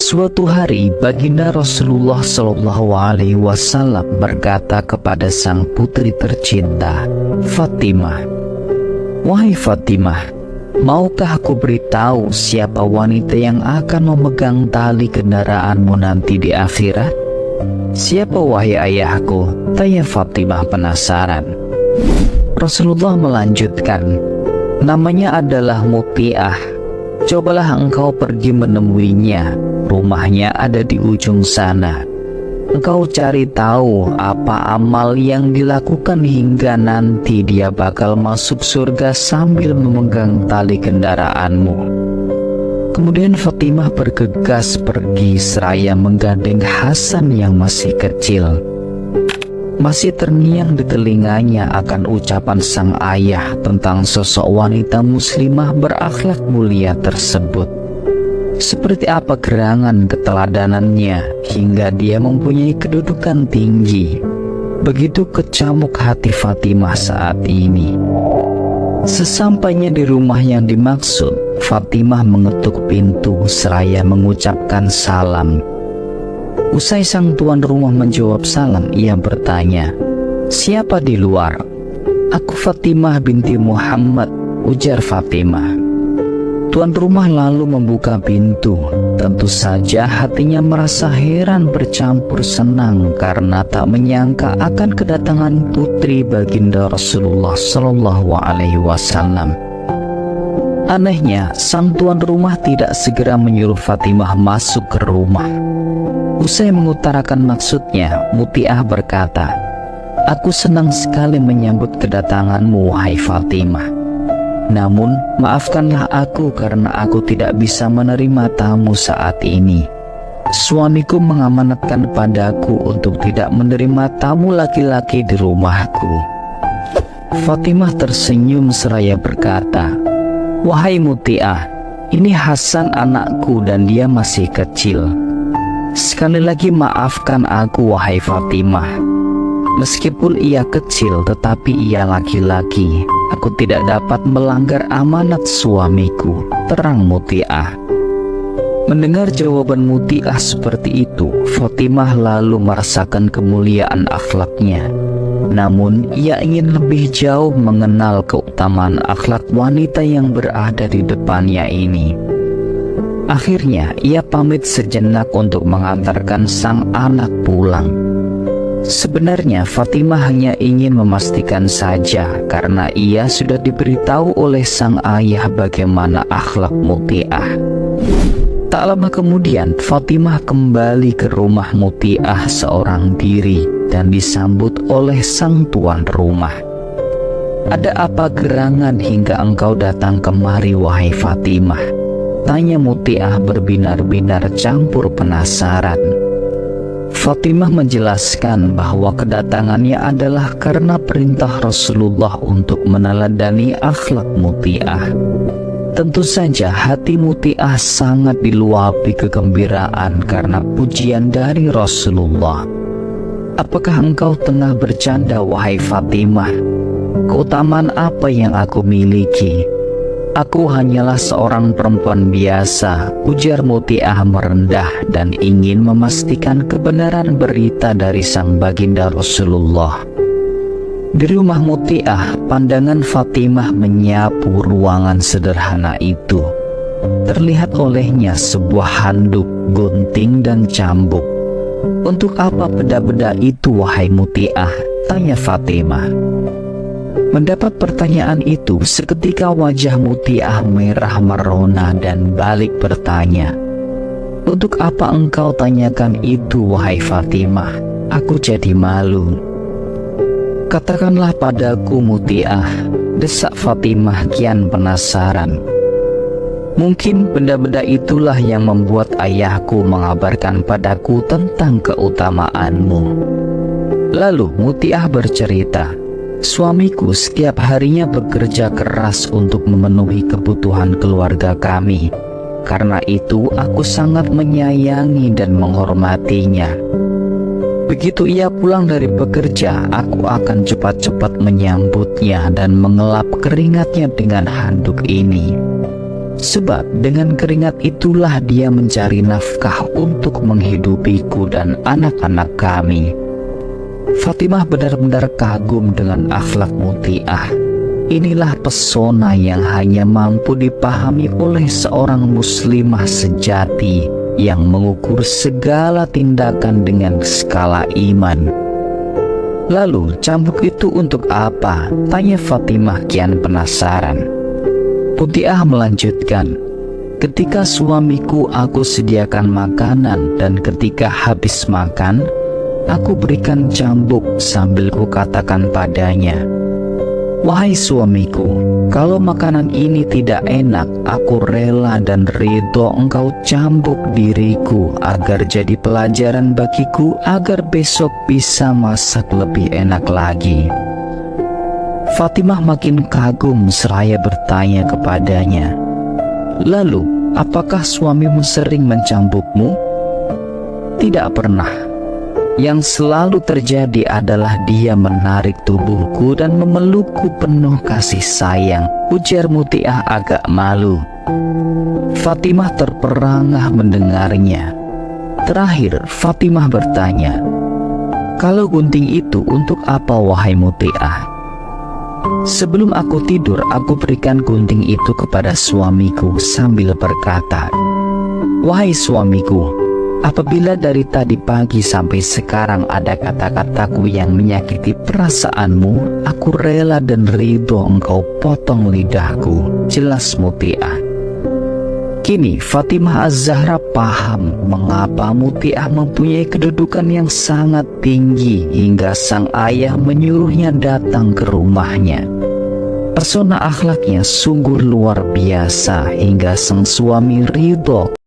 Suatu hari baginda Rasulullah SAW berkata kepada sang putri tercinta, Fatimah, "Wahai Fatimah, maukah aku beritahu siapa wanita yang akan memegang tali kendaraanmu nanti di akhirat?" "Siapa wahai ayahku?" tanya Fatimah penasaran. Rasulullah melanjutkan, "Namanya adalah Muti'ah. Cobalah engkau pergi menemuinya. Rumahnya ada di ujung sana. Engkau cari tahu apa amal yang dilakukan hingga nanti dia bakal masuk surga sambil memegang tali kendaraanmu." Kemudian Fatimah bergegas pergi seraya menggandeng Hasan yang masih kecil. Masih terngiang di telinganya akan ucapan sang ayah tentang sosok wanita muslimah berakhlak mulia tersebut. Seperti apa gerangan keteladanannya hingga dia mempunyai kedudukan tinggi. Begitu kecamuk hati Fatimah saat ini. Sesampainya di rumah yang dimaksud, Fatimah mengetuk pintu seraya mengucapkan salam. Usai sang tuan rumah menjawab salam, ia bertanya, "Siapa di luar?" "Aku Fatimah binti Muhammad," ujar Fatimah. Tuan rumah lalu membuka pintu. Tentu saja hatinya merasa heran bercampur senang karena tak menyangka akan kedatangan putri baginda Rasulullah SAW. Anehnya, sang tuan rumah tidak segera menyuruh Fatimah masuk ke rumah. Usai mengutarakan maksudnya, Muti'ah berkata, "Aku senang sekali menyambut kedatanganmu, wahai Fatimah. Namun, maafkanlah aku karena aku tidak bisa menerima tamu saat ini. Suamiku mengamanatkan padaku untuk tidak menerima tamu laki-laki di rumahku." Fatimah tersenyum seraya berkata, "Wahai Muti'ah, ini Hasan anakku dan dia masih kecil. Sekali lagi maafkan aku, wahai Fatimah. Meskipun ia kecil tetapi ia laki-laki. Aku tidak dapat melanggar amanat suamiku," terang Muti'ah. Mendengar jawaban Muti'ah seperti itu, Fatimah lalu merasakan kemuliaan akhlaknya. Namun ia ingin lebih jauh mengenal keutamaan akhlak wanita yang berada di depannya ini. Akhirnya ia pamit sejenak untuk mengantarkan sang anak pulang. Sebenarnya Fatimah hanya ingin memastikan saja karena ia sudah diberitahu oleh sang ayah bagaimana akhlak Muti'ah. Tak lama kemudian Fatimah kembali ke rumah Muti'ah seorang diri dan disambut oleh sang tuan rumah. "Ada apa gerangan hingga engkau datang kemari, wahai Fatimah?" tanya Muti'ah berbinar-binar campur penasaran. Fatimah menjelaskan bahwa kedatangannya adalah karena perintah Rasulullah untuk meneladani akhlak Muti'ah. Tentu saja hati Muti'ah sangat diluapi kegembiraan karena pujian dari Rasulullah. "Apakah engkau tengah bercanda, wahai Fatimah? Keutamaan apa yang aku miliki? Aku hanyalah seorang perempuan biasa," ujar Muti'ah merendah dan ingin memastikan kebenaran berita dari sang baginda Rasulullah. Di rumah Muti'ah, pandangan Fatimah menyapu ruangan sederhana itu. Terlihat olehnya sebuah handuk, gunting dan cambuk. "Untuk apa benda-benda itu, wahai Muti'ah?" tanya Fatimah. Mendapat pertanyaan itu, seketika wajah Muti'ah merah merona dan balik bertanya, "Untuk apa engkau tanyakan itu, wahai Fatimah? Aku jadi malu." "Katakanlah padaku, Muti'ah," desak Fatimah kian penasaran. "Mungkin benda-benda itulah yang membuat ayahku mengabarkan padaku tentang keutamaanmu." Lalu Muti'ah bercerita, "Suamiku setiap harinya bekerja keras untuk memenuhi kebutuhan keluarga kami. Karena itu aku sangat menyayangi dan menghormatinya. Begitu ia pulang dari bekerja, aku akan cepat-cepat menyambutnya dan mengelap keringatnya dengan handuk ini. Sebab dengan keringat itulah dia mencari nafkah untuk menghidupiku dan anak-anak kami. Fatimah benar-benar kagum dengan akhlak Muti'ah. Inilah pesona yang hanya mampu dipahami oleh seorang muslimah sejati yang mengukur segala tindakan dengan skala iman. Lalu cambuk itu untuk apa? Tanya Fatimah kian penasaran. Muti'ah melanjutkan, ketika suamiku aku sediakan makanan dan ketika habis makan, aku berikan cambuk sambil kukatakan padanya, wahai suamiku, kalau makanan ini tidak enak, aku rela dan ridho engkau cambuk diriku agar jadi pelajaran bagiku agar besok bisa masak lebih enak lagi. Fatimah makin kagum seraya bertanya kepadanya, lalu apakah suamimu sering mencambukmu? Tidak pernah. Yang selalu terjadi adalah dia menarik tubuhku dan memelukku penuh kasih sayang, ujar Muti'ah agak malu. Fatimah terperangah mendengarnya. Terakhir Fatimah bertanya, kalau gunting itu untuk apa wahai Muti'ah? Sebelum aku tidur, aku berikan gunting itu kepada suamiku sambil berkata, wahai suamiku, apabila dari tadi pagi sampai sekarang ada kata-kataku yang menyakiti perasaanmu, aku rela dan ridho engkau potong lidahku. Jelas Muti'ah. Kini Fatimah Az-Zahra paham mengapa Muti'ah mempunyai kedudukan yang sangat tinggi hingga sang ayah menyuruhnya datang ke rumahnya. Pesona akhlaknya sungguh luar biasa hingga sang suami ridho